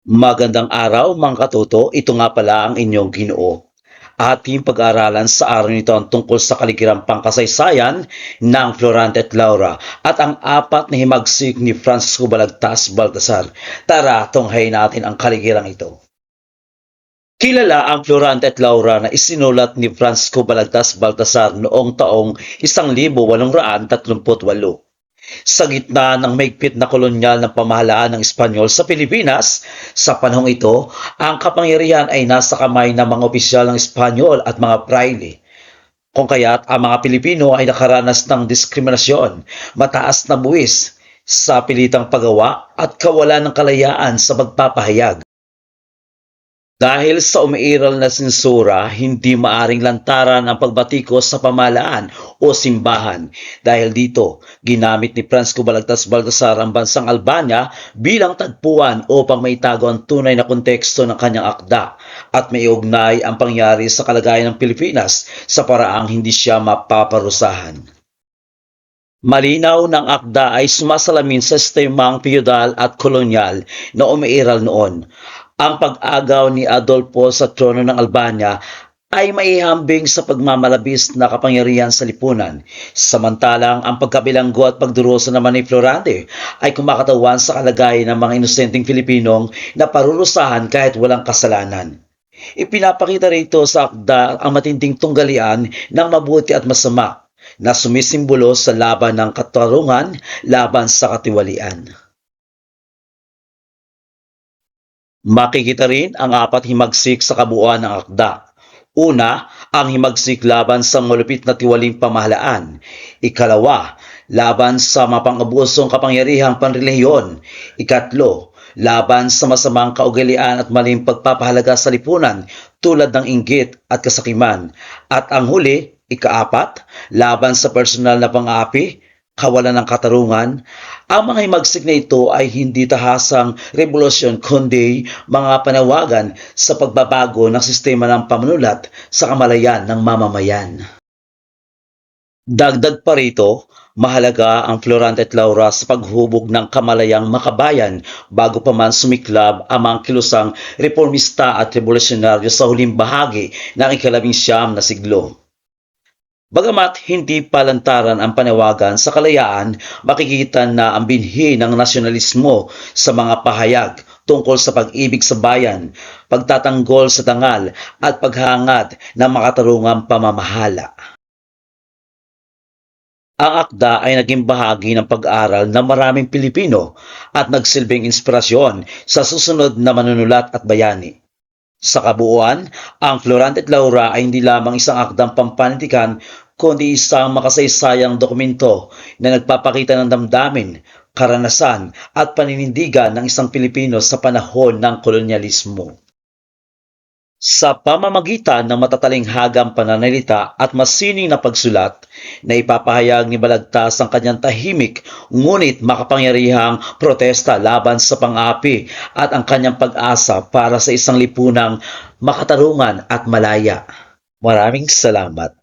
Magandang araw mga katuto, ito nga pala ang inyong Ginoo. Ating pag-aaralan sa araw nito ang tungkol sa kaligirang pangkasaysayan ng Florante at Laura at ang apat na himagsik ni Francisco Balagtas Baltasar. Tara, tunghayin natin ang kaligirang ito. Kilala ang Florante at Laura na isinulat ni Francisco Balagtas Baltasar noong taong 1838. Sa gitna ng maigpit na kolonyal ng pamahalaan ng Espanyol sa Pilipinas, sa panahong ito, ang kapangyarihan ay nasa kamay ng mga opisyal ng Espanyol at mga praile. Kung kaya't ang mga Pilipino ay nakaranas ng diskriminasyon, mataas na buwis sa pilitang paggawa at kawalan ng kalayaan sa pagpapahayag. Dahil sa umiiral na sensura, hindi maaring lantaran ang pagbatikos sa pamahalaan o simbahan. Dahil dito, ginamit ni Francisco Balagtas Baltasar ang bansang Albania bilang tagpuan upang maitago ang tunay na konteksto ng kanyang akda at maiugnay ang pangyari sa kalagayan ng Pilipinas sa paraang hindi siya mapaparusahan. Malinaw ng akda ay sumasalamin sa sistemang feudal at kolonyal na umiiral noon. Ang pag-agaw ni Adolfo sa trono ng Albania ay maihambing sa pagmamalabis na kapangyarihan sa lipunan. Samantalang ang pagkabilanggo at pagdurusa naman ni Florante ay kumakatawan sa kalagayan ng mga inosenteng Pilipinong na parurusahan kahit walang kasalanan. Ipinapakita rito sa akda ang matinding tunggalian ng mabuti at masama na sumisimbolo sa laban ng katarungan laban sa katiwalian. Makikita rin ang apat himagsik sa kabuuan ng akda. Una, ang himagsik laban sa malupit na tiwaling pamahalaan. Ikalawa, laban sa mapang-abusong kapangyarihang panrelihiyon. Ikatlo, laban sa masamang kaugalian at maling pagpapahalaga sa lipunan tulad ng inggit at kasakiman. At ang huli, ikaapat, laban sa personal na pang-aapi, kawalan ng katarungan. Ang mga himagsik na ito ay hindi tahasang revolusyon kundi mga panawagan sa pagbabago ng sistema ng pamunulat sa kamalayan ng mamamayan. Dagdag pa rito, mahalaga ang Florante at Laura sa paghubog ng kamalayang makabayan bago pa man sumiklab ang mga kilusang reformista at revolusyonaryo sa huling bahagi ng ika-19 na siglo. Bagamat hindi palantaran ang panawagan sa kalayaan, makikita na ang binhi ng nasyonalismo sa mga pahayag tungkol sa pag-ibig sa bayan, pagtatanggol sa dangal at paghangad ng makatarungang pamamahala. Ang akda ay naging bahagi ng pag-aaral ng maraming Pilipino at nagsilbing inspirasyon sa susunod na manunulat at bayani. Sa kabuuan, ang Florante at Laura ay hindi lamang isang akdang pampanitikan kundi isang makasaysayang dokumento na nagpapakita ng damdamin, karanasan at paninindigan ng isang Pilipino sa panahon ng kolonyalismo. Sa pamamagitan ng matatalinghagang pananalita at masining na pagsulat, na ipapahayag ni Balagtas ang kanyang tahimik ngunit makapangyarihang protesta laban sa pang-aapi at ang kanyang pag-asa para sa isang lipunang makatarungan at malaya. Maraming salamat.